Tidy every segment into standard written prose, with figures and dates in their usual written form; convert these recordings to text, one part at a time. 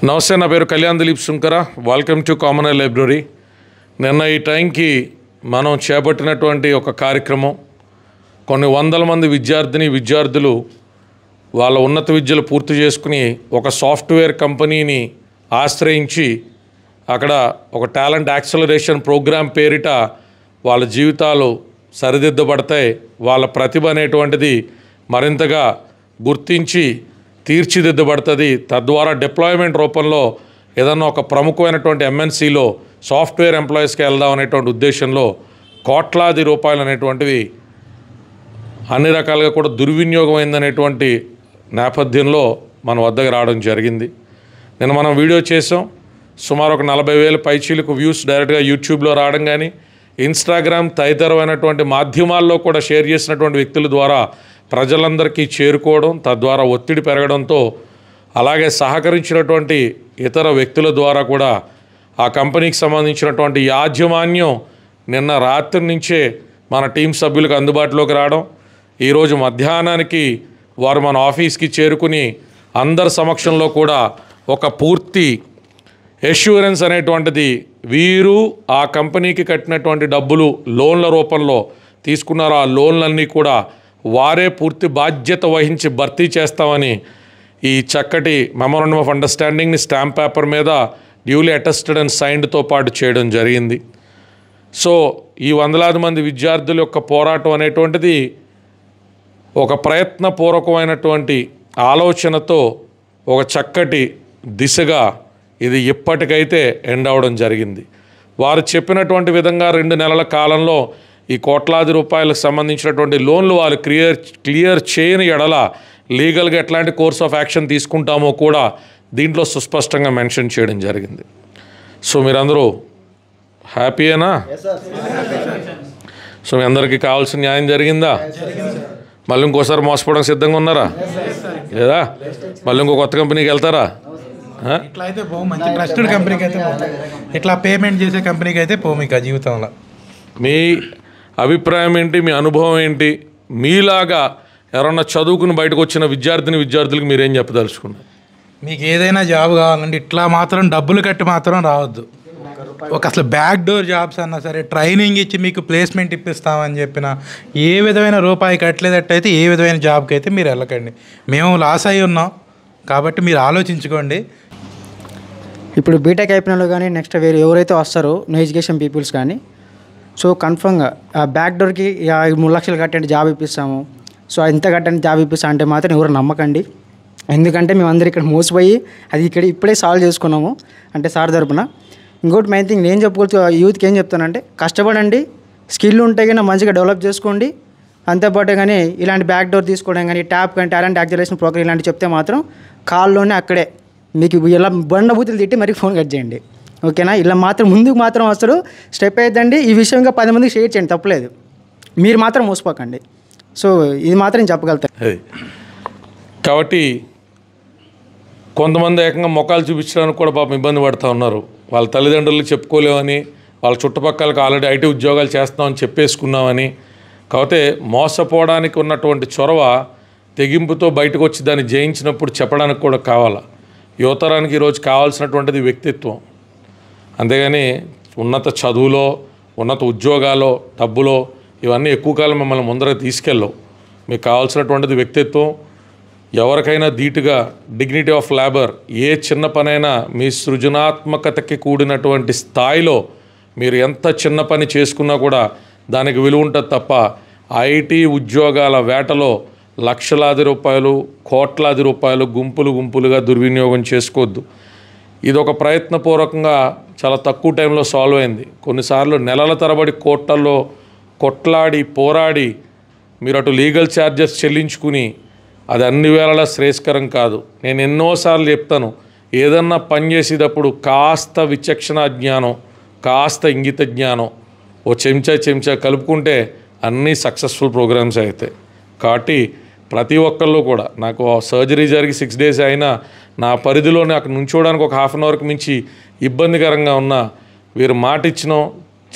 నమస్తే, నా పేరు Kalyan Dilip Sunkara. Welcome to common library. నిన్న ఈ టైంకి మనం చేపట్టినటువంటి ఒక కార్యక్రమం, కొన్ని వందల మంది విద్యార్థులు వాళ్ళ ఉన్నత విద్యలు పూర్తి చేసుకుని ఒక సాఫ్ట్వేర్ కంపెనీని ఆశ్రయించి అక్కడ ఒక టాలెంట్ యాక్సలరేషన్ ప్రోగ్రాం పేరిట వాళ్ళ జీవితాలు సరిదిద్దబడతాయి. వాళ్ళ ప్రతిభ అనేటువంటిది మరింతగా గుర్తించి తీర్చిదిద్దబడుతుంది. తద్వారా డిప్లాయ్మెంట్ రూపంలో ఏదన్నా ఒక ప్రముఖమైనటువంటి ఎంఎన్సీలో సాఫ్ట్వేర్ ఎంప్లాయీస్కి వెళ్దాం అనేటువంటి ఉద్దేశంలో కోట్లాది రూపాయలు అనేటువంటివి అన్ని రకాలుగా కూడా దుర్వినియోగం అయిందనేటువంటి నేపథ్యంలో మన వద్దకు రావడం జరిగింది. నేను మనం వీడియో చేసాం. సుమారు ఒక 40,000 పైచీలకు వ్యూస్ డైరెక్ట్గా యూట్యూబ్లో రావడం కానీ, ఇన్స్టాగ్రామ్ తదితరమైనటువంటి మాధ్యమాల్లో కూడా షేర్ చేసినటువంటి వ్యక్తుల ద్వారా ప్రజలందరికీ చేరుకోవడం, తద్వారా ఒత్తిడి పెరగడంతో, అలాగే సహకరించినటువంటి ఇతర వ్యక్తుల ద్వారా కూడా ఆ కంపెనీకి సంబంధించినటువంటి యాజమాన్యం నిన్న రాత్రి నుంచే మన టీం సభ్యులకు అందుబాటులోకి రావడం, ఈరోజు మధ్యాహ్నానికి వారు మన ఆఫీస్కి చేరుకుని అందరి సమక్షంలో కూడా ఒక పూర్తి ఎష్యూరెన్స్ అనేటువంటిది వీరు ఆ కంపెనీకి కట్టినటువంటి డబ్బులు లోన్ల రూపంలో తీసుకున్నారు. ఆ లోన్లన్నీ కూడా వారే పూర్తి బాధ్యత వహించి భర్తీ చేస్తామని ఈ చక్కటి మెమోరాండం ఆఫ్ అండర్స్టాండింగ్ని స్టాంప్ పేపర్ మీద డ్యూలీ అటెస్టెడ్ అండ్ సైన్డ్తో పాటు చేయడం జరిగింది. సో ఈ వందలాది మంది విద్యార్థుల యొక్క పోరాటం అనేటువంటిది ఒక ప్రయత్నపూర్వకమైనటువంటి ఆలోచనతో ఒక చక్కటి దిశగా ఇది ఇప్పటికైతే ఎండ్ అవడం జరిగింది. వారు చెప్పినటువంటి విధంగా 2 నెలల కాలంలో ఈ కోట్లాది రూపాయలకు సంబంధించినటువంటి లోన్లు వాళ్ళు క్లియర్ చేయని ఎడల లీగల్గా ఎట్లాంటి కోర్స్ ఆఫ్ యాక్షన్ తీసుకుంటామో కూడా దీంట్లో సుస్పష్టంగా మెన్షన్ చేయడం జరిగింది. సో మీరందరూ హ్యాపీయేనా? సో మీ అందరికీ కావాల్సిన న్యాయం జరిగిందా? మళ్ళీ ఇంకోసారి మోసపోవడానికి సిద్ధంగా ఉన్నారా లేదా? మళ్ళీ ఇంకో కొత్త కంపెనీకి వెళ్తారా? ఇట్లా అయితే మంచి ట్రస్టెడ్ కంపెనీకి అయితే ఇట్లా పేమెంట్ చేసే కంపెనీకి అయితే మీకు జీవితంలో మీ అభిప్రాయం ఏంటి? మీ అనుభవం ఏంటి? మీలాగా ఎవరన్నా చదువుకుని బయటకు వచ్చిన విద్యార్థులకు మీరేం చెప్పదలుచుకున్నారు? మీకు ఏదైనా జాబ్ కావాలంటే ఇట్లా మాత్రం డబ్బులు కట్టి మాత్రం రావద్దు. ఒక అసలు బ్యాక్ డోర్ జాబ్స్ అన్నా సరే, ట్రైనింగ్ ఇచ్చి మీకు ప్లేస్మెంట్ ఇప్పిస్తామని చెప్పిన ఏ విధమైన రూపాయి కట్టలేదట్టయితే ఏ విధమైన జాబ్కి అయితే మీరు వెళ్ళకండి. మేము లాస్ అయి ఉన్నాం కాబట్టి మీరు ఆలోచించుకోండి. ఇప్పుడు బీటెక్ అయిపోయిన వాళ్ళు కానీ నెక్స్ట్ వేరే ఎవరైతే వస్తారో నో ఎడ్యుకేషన్ పీపుల్స్ కానీ, సో కన్ఫర్మ్గా బ్యాక్ డోర్కి 3 లక్షలు కట్టండి జాబ్ ఇప్పిస్తాము, సో ఇంత కట్టండి జాబ్ ఇప్పిస్తా అంటే మాత్రం ఎవరు నమ్మకండి. ఎందుకంటే మేమందరం ఇక్కడ మోసపోయి అది ఇప్పుడే సాల్వ్ చేసుకున్నాము అంటే సార్ తరపున. ఇంకోటి మెయిన్ థింగ్ నేను చెప్పుకోవచ్చు యూత్కి ఏం చెప్తానంటే, కష్టపడండి, స్కిల్ ఉంటే కానీ మంచిగా డెవలప్ చేసుకోండి. అంతేపాటు కానీ ఇలాంటి బ్యాక్ డోర్ తీసుకోవడం కానీ, ట్యాప్ కానీ, టాలెంట్ యాక్సలరేషన్ ప్రోగ్రామ్ ఇలాంటివి చెప్తే మాత్రం కాల్లోనే అక్కడే మీకు ఇలా బండబూతులు తిట్టి మరి ఫోన్ కట్ చేయండి. ఓకేనా? ఇలా మాత్రం ముందుకు మాత్రం వస్తారు, స్టెప్ అయిద్దండి. ఈ విషయంగా 10 మందికి షేర్ చేయండి, తప్పలేదు. మీరు మాత్రం మోసపోకండి. సో ఇది మాత్రం చెప్పగలుగుతారు. కాబట్టి కొంతమంది ఏకంగా మొఖాలు చూపించడానికి కూడా పాపం ఇబ్బంది పడుతూ ఉన్నారు. వాళ్ళ తల్లిదండ్రులకు చెప్పుకోలేమని, వాళ్ళ చుట్టుపక్కలకు ఆల్రెడీ ఐటీ ఉద్యోగాలు చేస్తామని చెప్పేసుకున్నామని. కాకపోతే మోసపోవడానికి ఉన్నటువంటి చొరవ తెగింపుతో బయటకు వచ్చి దాన్ని జయించినప్పుడు చెప్పడానికి కూడా కావాలా. యువతరానికి ఈరోజు కావాల్సినటువంటిది వ్యక్తిత్వం, అంతేగాని ఉన్నత చదువులో, ఉన్నత ఉద్యోగాలో, డబ్బులో ఇవన్నీ ఎక్కువ కాలం మిమ్మల్ని ముందర తీసుకెళ్ళవు. మీకు కావాల్సినటువంటిది వ్యక్తిత్వం. ఎవరికైనా ధీటుగా డిగ్నిటీ ఆఫ్ లేబర్, ఏ చిన్న పనైనా మీ సృజనాత్మకతకి కూడినటువంటి స్థాయిలో మీరు ఎంత చిన్న పని చేసుకున్నా కూడా దానికి విలువ ఉంటుంది తప్ప ఐటీ ఉద్యోగాల వేటలో లక్షలాది రూపాయలు, కోట్లాది రూపాయలు గుంపులుగా దుర్వినియోగం చేసుకోవద్దు. ఇది ఒక ప్రయత్నపూర్వకంగా చాలా తక్కువ టైంలో సాల్వ్ అయింది. కొన్నిసార్లు నెలల తరబడి కోర్టుల్లో కొట్లాడి పోరాడి మీరు అటు లీగల్ ఛార్జెస్ చెల్లించుకుని అది అన్ని వేళలా శ్రేయస్కరం కాదు. నేను ఎన్నోసార్లు చెప్తాను, ఏదన్నా పని చేసేటప్పుడు కాస్త విచక్షణ జ్ఞానం, కాస్త ఇంగిత జ్ఞానం, ఓ చెంచా కలుపుకుంటే అన్నీ సక్సెస్ఫుల్ ప్రోగ్రామ్స్ అవుతాయి. కాబట్టి ప్రతి ఒక్కళ్ళు కూడా, నాకు సర్జరీ జరిగి 6 days అయినా నా పరిధిలో నాకు నుంచోడానికి ఒక 1/2 అవర్కి మించి ఇబ్బందికరంగా ఉన్నా, వీరు మాట ఇచ్చినాం,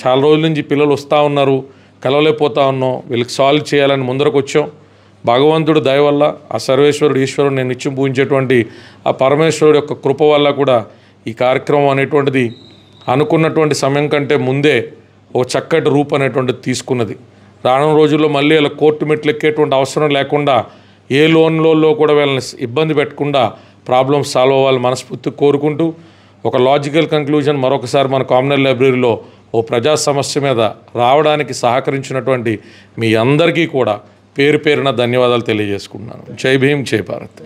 చాలా రోజుల నుంచి పిల్లలు వస్తూ ఉన్నారు, కలవలేకపోతా ఉన్నాం, వీళ్ళకి సాల్వ్ చేయాలని ముందరకు వచ్చాం. భగవంతుడు దయ వల్ల, ఆ సర్వేశ్వరుడు ఈశ్వరుడు నేను నిత్యం పూజించేటువంటి ఆ పరమేశ్వరుడు యొక్క కృప వల్ల కూడా ఈ కార్యక్రమం అనేటువంటిది అనుకున్నటువంటి సమయం కంటే ముందే ఒక చక్కటి రూపు అనేటువంటిది తీసుకున్నది. రానున్న రోజుల్లో మళ్ళీ ఇలా కోర్టు మెట్లు ఎక్కేటువంటి అవసరం లేకుండా, ఏ లోన్లలో కూడా వీళ్ళని ఇబ్బంది పెట్టకుండా ప్రాబ్లమ్స్ సాల్వ్ అవ్వాలని మనస్ఫూర్తి కోరుకుంటూ, ఒక లాజికల్ కంక్లూజన్ మరొకసారి మన కామనల్ లైబ్రరీలో ఓ ప్రజా సమస్య మీద రావడానికి సహకరించినటువంటి మీ అందరికీ కూడా పేరు పేరున ధన్యవాదాలు తెలియజేసుకుంటున్నాను. జై భీమ్, జై భారత్.